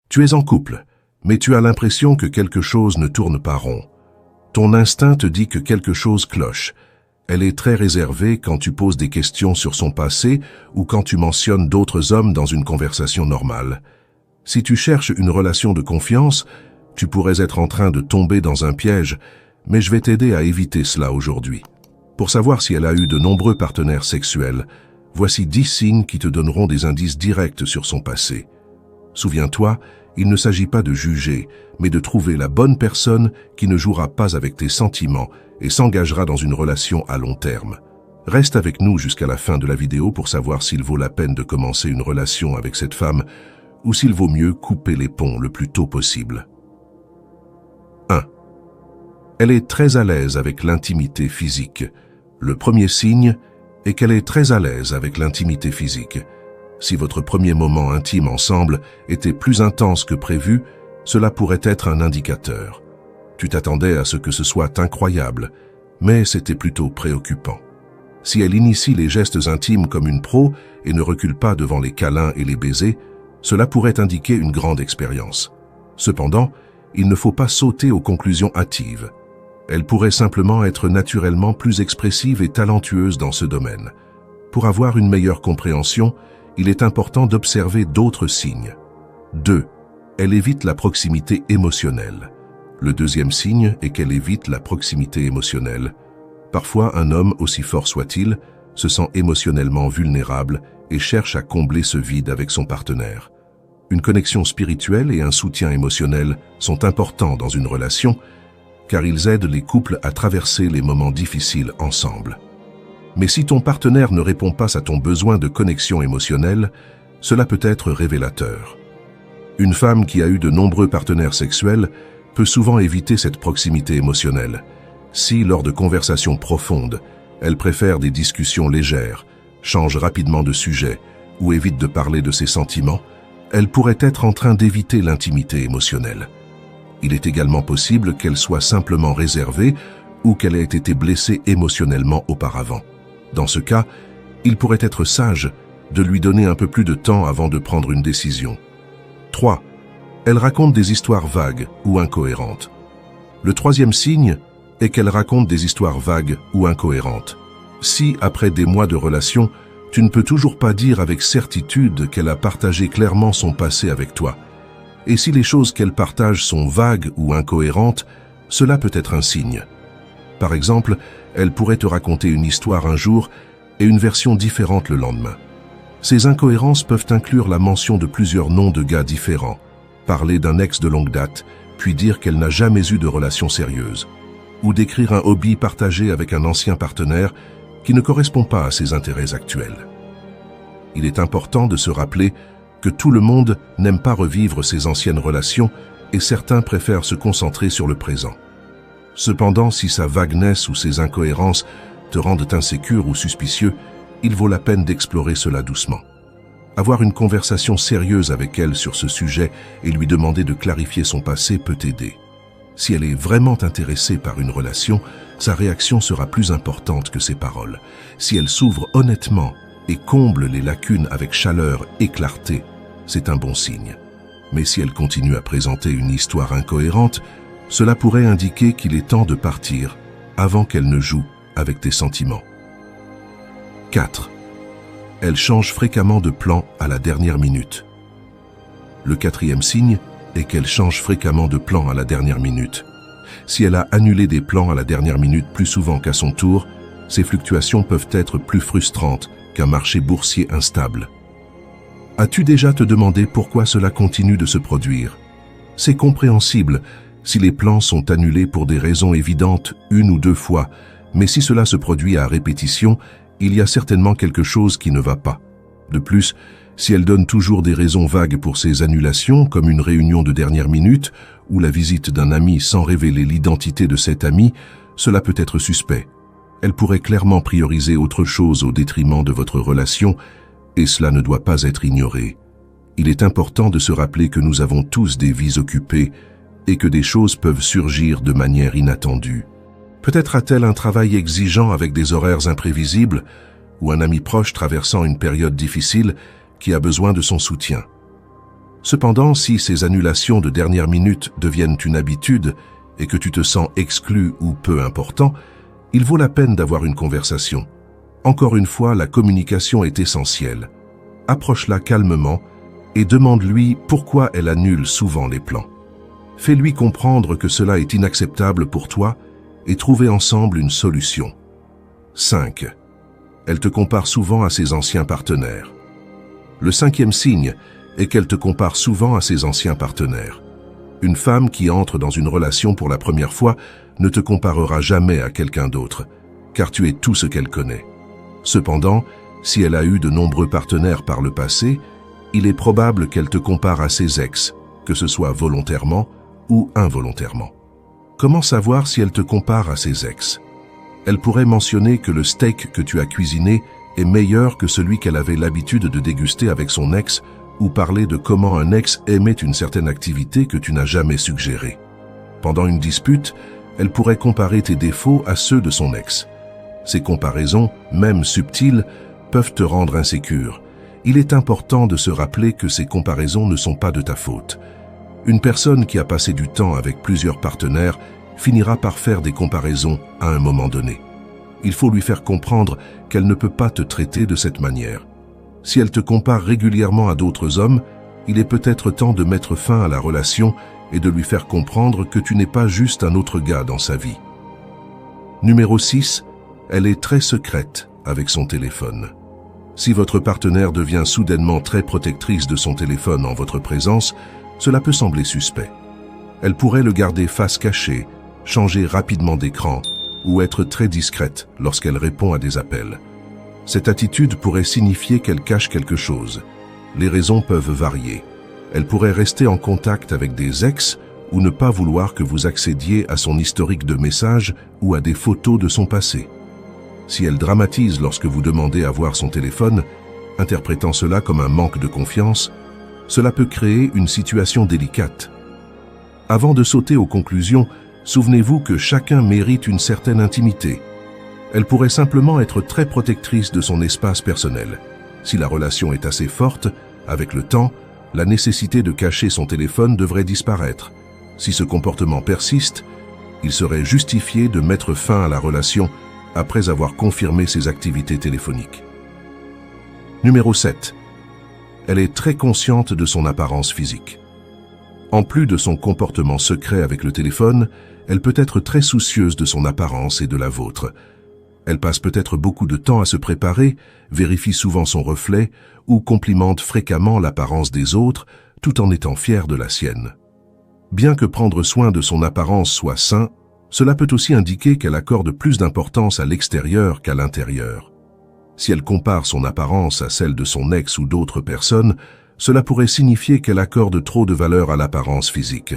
Tu es en couple, mais tu as l'impression que quelque chose ne tourne pas rond. Ton instinct te dit que quelque chose cloche. Elle est très réservée quand tu poses des questions sur son passé ou quand tu mentionnes d'autres hommes dans une conversation normale. Si tu cherches une relation de confiance, tu pourrais être en train de tomber dans un piège, mais je vais t'aider à éviter cela aujourd'hui. Pour savoir si elle a eu de nombreux partenaires sexuels, voici 10 signes qui te donneront des indices directs sur son passé. Souviens-toi, il ne s'agit pas de juger, mais de trouver la bonne personne qui ne jouera pas avec tes sentiments et s'engagera dans une relation à long terme. Reste avec nous jusqu'à la fin de la vidéo pour savoir s'il vaut la peine de commencer une relation avec cette femme ou s'il vaut mieux couper les ponts le plus tôt possible. 1. Elle est très à l'aise avec l'intimité physique. Le premier signe est qu'elle est très à l'aise avec l'intimité physique. Si votre premier moment intime ensemble était plus intense que prévu, cela pourrait être un indicateur. Tu t'attendais à ce que ce soit incroyable, mais c'était plutôt préoccupant. Si elle initie les gestes intimes comme une pro et ne recule pas devant les câlins et les baisers, cela pourrait indiquer une grande expérience. Cependant, il ne faut pas sauter aux conclusions hâtives. Elle pourrait simplement être naturellement plus expressive et talentueuse dans ce domaine. Pour avoir une meilleure compréhension, il est important d'observer d'autres signes. 2. Elle évite la proximité émotionnelle. Le deuxième signe est qu'elle évite la proximité émotionnelle. Parfois, un homme, aussi fort soit-il, se sent émotionnellement vulnérable et cherche à combler ce vide avec son partenaire. Une connexion spirituelle et un soutien émotionnel sont importants dans une relation, car ils aident les couples à traverser les moments difficiles ensemble. Mais si ton partenaire ne répond pas à ton besoin de connexion émotionnelle, cela peut être révélateur. Une femme qui a eu de nombreux partenaires sexuels peut souvent éviter cette proximité émotionnelle. Si, lors de conversations profondes, elle préfère des discussions légères, change rapidement de sujet ou évite de parler de ses sentiments, elle pourrait être en train d'éviter l'intimité émotionnelle. Il est également possible qu'elle soit simplement réservée ou qu'elle ait été blessée émotionnellement auparavant. Dans ce cas, il pourrait être sage de lui donner un peu plus de temps avant de prendre une décision. 3. Elle raconte des histoires vagues ou incohérentes. Le troisième signe est qu'elle raconte des histoires vagues ou incohérentes. Si, après des mois de relation, tu ne peux toujours pas dire avec certitude qu'elle a partagé clairement son passé avec toi, et si les choses qu'elle partage sont vagues ou incohérentes, cela peut être un signe. Par exemple, elle pourrait te raconter une histoire un jour et une version différente le lendemain. Ces incohérences peuvent inclure la mention de plusieurs noms de gars différents, parler d'un ex de longue date, puis dire qu'elle n'a jamais eu de relation sérieuse, ou décrire un hobby partagé avec un ancien partenaire qui ne correspond pas à ses intérêts actuels. Il est important de se rappeler que tout le monde n'aime pas revivre ses anciennes relations et certains préfèrent se concentrer sur le présent. Cependant, si sa vagueness ou ses incohérences te rendent insécure ou suspicieux, il vaut la peine d'explorer cela doucement. Avoir une conversation sérieuse avec elle sur ce sujet et lui demander de clarifier son passé peut t'aider. Si elle est vraiment intéressée par une relation, sa réaction sera plus importante que ses paroles. Si elle s'ouvre honnêtement et comble les lacunes avec chaleur et clarté, c'est un bon signe. Mais si elle continue à présenter une histoire incohérente, cela pourrait indiquer qu'il est temps de partir avant qu'elle ne joue avec tes sentiments. 4. Elle change fréquemment de plan à la dernière minute. Le quatrième signe est qu'elle change fréquemment de plan à la dernière minute. Si elle a annulé des plans à la dernière minute plus souvent qu'à son tour, ces fluctuations peuvent être plus frustrantes qu'un marché boursier instable. As-tu déjà te demandé pourquoi cela continue de se produire? C'est compréhensible si les plans sont annulés pour des raisons évidentes une ou deux fois, mais si cela se produit à répétition, il y a certainement quelque chose qui ne va pas. De plus, si elle donne toujours des raisons vagues pour ces annulations, comme une réunion de dernière minute ou la visite d'un ami sans révéler l'identité de cet ami, cela peut être suspect. Elle pourrait clairement prioriser autre chose au détriment de votre relation, et cela ne doit pas être ignoré. Il est important de se rappeler que nous avons tous des vies occupées et que des choses peuvent surgir de manière inattendue. Peut-être a-t-elle un travail exigeant avec des horaires imprévisibles ou un ami proche traversant une période difficile qui a besoin de son soutien. Cependant, si ces annulations de dernière minute deviennent une habitude et que tu te sens exclu ou peu important, il vaut la peine d'avoir une conversation. Encore une fois, la communication est essentielle. Approche-la calmement et demande-lui pourquoi elle annule souvent les plans. Fais-lui comprendre que cela est inacceptable pour toi et trouvez ensemble une solution. 5. Elle te compare souvent à ses anciens partenaires. Le 5e signe est qu'elle te compare souvent à ses anciens partenaires. Une femme qui entre dans une relation pour la première fois ne te comparera jamais à quelqu'un d'autre, car tu es tout ce qu'elle connaît. Cependant, si elle a eu de nombreux partenaires par le passé, il est probable qu'elle te compare à ses ex, que ce soit volontairement ou involontairement. Comment savoir si elle te compare à ses ex? Elle pourrait mentionner que le steak que tu as cuisiné est meilleur que celui qu'elle avait l'habitude de déguster avec son ex, ou parler de comment un ex aimait une certaine activité que tu n'as jamais suggérée. Pendant une dispute, elle pourrait comparer tes défauts à ceux de son ex. Ces comparaisons, même subtiles, peuvent te rendre insécure. Il est important de se rappeler que ces comparaisons ne sont pas de ta faute. Une personne qui a passé du temps avec plusieurs partenaires finira par faire des comparaisons à un moment donné. Il faut lui faire comprendre qu'elle ne peut pas te traiter de cette manière. Si elle te compare régulièrement à d'autres hommes, il est peut-être temps de mettre fin à la relation et de lui faire comprendre que tu n'es pas juste un autre gars dans sa vie. Numéro 6. Elle est très secrète avec son téléphone. Si votre partenaire devient soudainement très protectrice de son téléphone en votre présence, cela peut sembler suspect. Elle pourrait le garder face cachée, changer rapidement d'écran ou être très discrète lorsqu'elle répond à des appels. Cette attitude pourrait signifier qu'elle cache quelque chose. Les raisons peuvent varier. Elle pourrait rester en contact avec des ex ou ne pas vouloir que vous accédiez à son historique de messages ou à des photos de son passé. Si elle dramatise lorsque vous demandez à voir son téléphone, interprétant cela comme un manque de confiance, cela peut créer une situation délicate. Avant de sauter aux conclusions, souvenez-vous que chacun mérite une certaine intimité. Elle pourrait simplement être très protectrice de son espace personnel. Si la relation est assez forte, avec le temps, la nécessité de cacher son téléphone devrait disparaître. Si ce comportement persiste, il serait justifié de mettre fin à la relation après avoir confirmé ses activités téléphoniques. Numéro 7. Elle est très consciente de son apparence physique. En plus de son comportement secret avec le téléphone, elle peut être très soucieuse de son apparence et de la vôtre. Elle passe peut-être beaucoup de temps à se préparer, vérifie souvent son reflet ou complimente fréquemment l'apparence des autres tout en étant fière de la sienne. Bien que prendre soin de son apparence soit sain, cela peut aussi indiquer qu'elle accorde plus d'importance à l'extérieur qu'à l'intérieur. Si elle compare son apparence à celle de son ex ou d'autres personnes, cela pourrait signifier qu'elle accorde trop de valeur à l'apparence physique.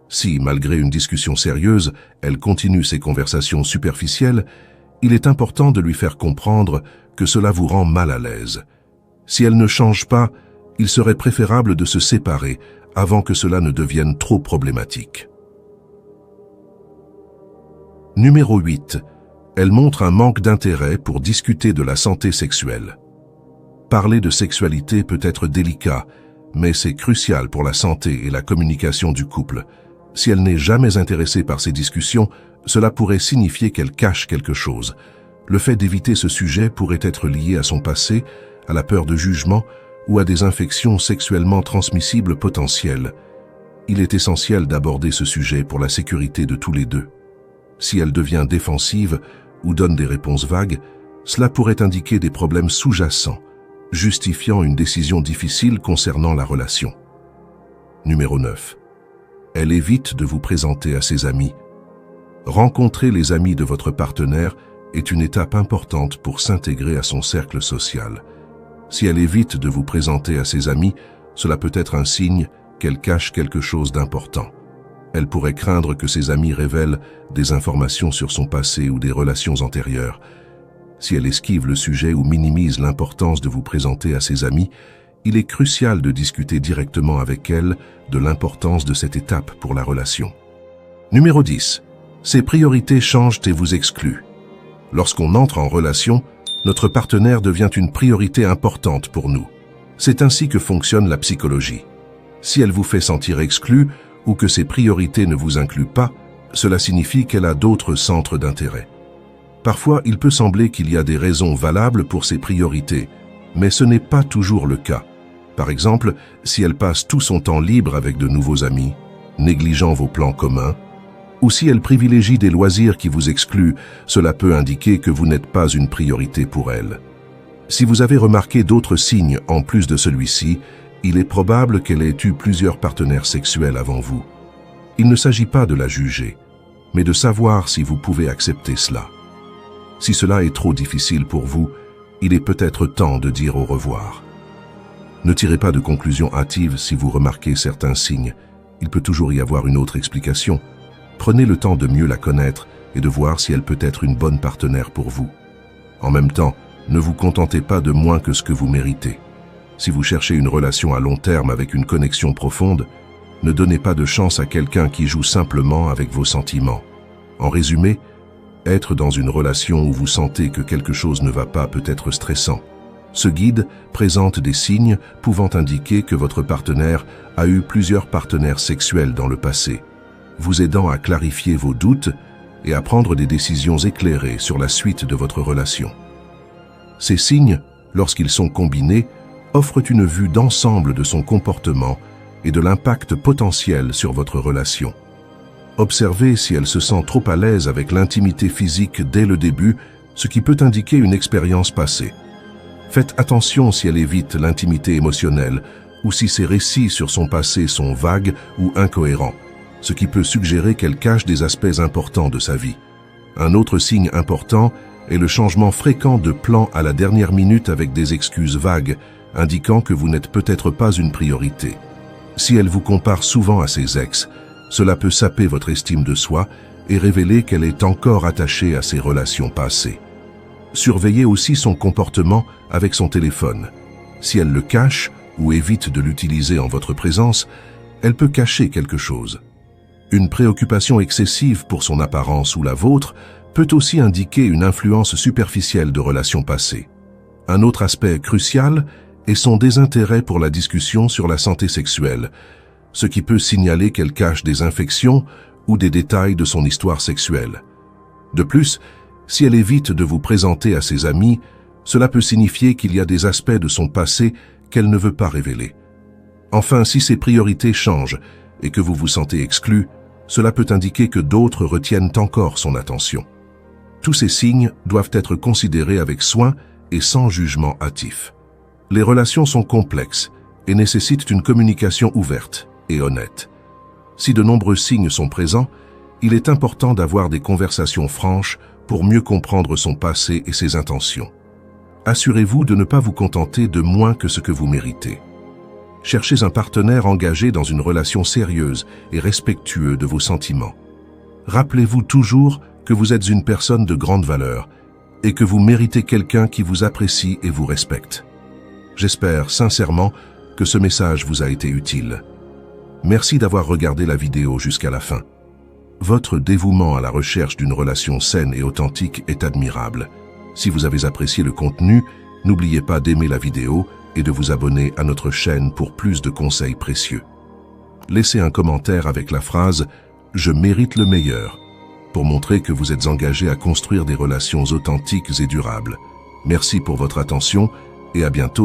Si, malgré une discussion sérieuse, elle continue ses conversations superficielles, il est important de lui faire comprendre que cela vous rend mal à l'aise. Si elle ne change pas, il serait préférable de se séparer avant que cela ne devienne trop problématique. Numéro 8. Elle montre un manque d'intérêt pour discuter de la santé sexuelle. Parler de sexualité peut être délicat, mais c'est crucial pour la santé et la communication du couple. Si elle n'est jamais intéressée par ces discussions, cela pourrait signifier qu'elle cache quelque chose. Le fait d'éviter ce sujet pourrait être lié à son passé, à la peur de jugement ou à des infections sexuellement transmissibles potentielles. Il est essentiel d'aborder ce sujet pour la sécurité de tous les deux. Si elle devient défensive ou donne des réponses vagues, cela pourrait indiquer des problèmes sous-jacents, justifiant une décision difficile concernant la relation. Numéro 9. Elle évite de vous présenter à ses amis. Rencontrer les amis de votre partenaire est une étape importante pour s'intégrer à son cercle social. Si elle évite de vous présenter à ses amis, cela peut être un signe qu'elle cache quelque chose d'important. Elle pourrait craindre que ses amis révèlent des informations sur son passé ou des relations antérieures. Si elle esquive le sujet ou minimise l'importance de vous présenter à ses amis, il est crucial de discuter directement avec elle de l'importance de cette étape pour la relation. Numéro 10. Ses priorités changent et vous excluent. Lorsqu'on entre en relation, notre partenaire devient une priorité importante pour nous. C'est ainsi que fonctionne la psychologie. Si elle vous fait sentir exclu ou que ses priorités ne vous incluent pas, cela signifie qu'elle a d'autres centres d'intérêt. Parfois, il peut sembler qu'il y a des raisons valables pour ses priorités, mais ce n'est pas toujours le cas. Par exemple, si elle passe tout son temps libre avec de nouveaux amis, négligeant vos plans communs, ou si elle privilégie des loisirs qui vous excluent, cela peut indiquer que vous n'êtes pas une priorité pour elle. Si vous avez remarqué d'autres signes en plus de celui-ci, il est probable qu'elle ait eu plusieurs partenaires sexuels avant vous. Il ne s'agit pas de la juger, mais de savoir si vous pouvez accepter cela. Si cela est trop difficile pour vous, il est peut-être temps de dire au revoir. Ne tirez pas de conclusions hâtives si vous remarquez certains signes. Il peut toujours y avoir une autre explication. Prenez le temps de mieux la connaître et de voir si elle peut être une bonne partenaire pour vous. En même temps, ne vous contentez pas de moins que ce que vous méritez. Si vous cherchez une relation à long terme avec une connexion profonde, ne donnez pas de chance à quelqu'un qui joue simplement avec vos sentiments. En résumé, être dans une relation où vous sentez que quelque chose ne va pas peut être stressant. Ce guide présente des signes pouvant indiquer que votre partenaire a eu plusieurs partenaires sexuels dans le passé, vous aidant à clarifier vos doutes et à prendre des décisions éclairées sur la suite de votre relation. Ces signes, lorsqu'ils sont combinés, offrent une vue d'ensemble de son comportement et de l'impact potentiel sur votre relation. Observez si elle se sent trop à l'aise avec l'intimité physique dès le début, ce qui peut indiquer une expérience passée. Faites attention si elle évite l'intimité émotionnelle ou si ses récits sur son passé sont vagues ou incohérents, ce qui peut suggérer qu'elle cache des aspects importants de sa vie. Un autre signe important est le changement fréquent de plan à la dernière minute avec des excuses vagues, indiquant que vous n'êtes peut-être pas une priorité. Si elle vous compare souvent à ses ex, cela peut saper votre estime de soi et révéler qu'elle est encore attachée à ses relations passées. Surveillez aussi son comportement avec son téléphone. Si elle le cache ou évite de l'utiliser en votre présence, elle peut cacher quelque chose. Une préoccupation excessive pour son apparence ou la vôtre peut aussi indiquer une influence superficielle de relations passées. Un autre aspect crucial est son désintérêt pour la discussion sur la santé sexuelle, ce qui peut signaler qu'elle cache des infections ou des détails de son histoire sexuelle. De plus, si elle évite de vous présenter à ses amis, cela peut signifier qu'il y a des aspects de son passé qu'elle ne veut pas révéler. Enfin, si ses priorités changent et que vous vous sentez exclu, cela peut indiquer que d'autres retiennent encore son attention. Tous ces signes doivent être considérés avec soin et sans jugement hâtif. Les relations sont complexes et nécessitent une communication ouverte et honnête. Si de nombreux signes sont présents, il est important d'avoir des conversations franches pour mieux comprendre son passé et ses intentions. Assurez-vous de ne pas vous contenter de moins que ce que vous méritez. Cherchez un partenaire engagé dans une relation sérieuse et respectueux de vos sentiments. Rappelez-vous toujours que vous êtes une personne de grande valeur et que vous méritez quelqu'un qui vous apprécie et vous respecte. J'espère sincèrement que ce message vous a été utile. Merci d'avoir regardé la vidéo jusqu'à la fin. Votre dévouement à la recherche d'une relation saine et authentique est admirable. Si vous avez apprécié le contenu, n'oubliez pas d'aimer la vidéo et de vous abonner à notre chaîne pour plus de conseils précieux. Laissez un commentaire avec la phrase « Je mérite le meilleur » pour montrer que vous êtes engagé à construire des relations authentiques et durables. Merci pour votre attention et à bientôt.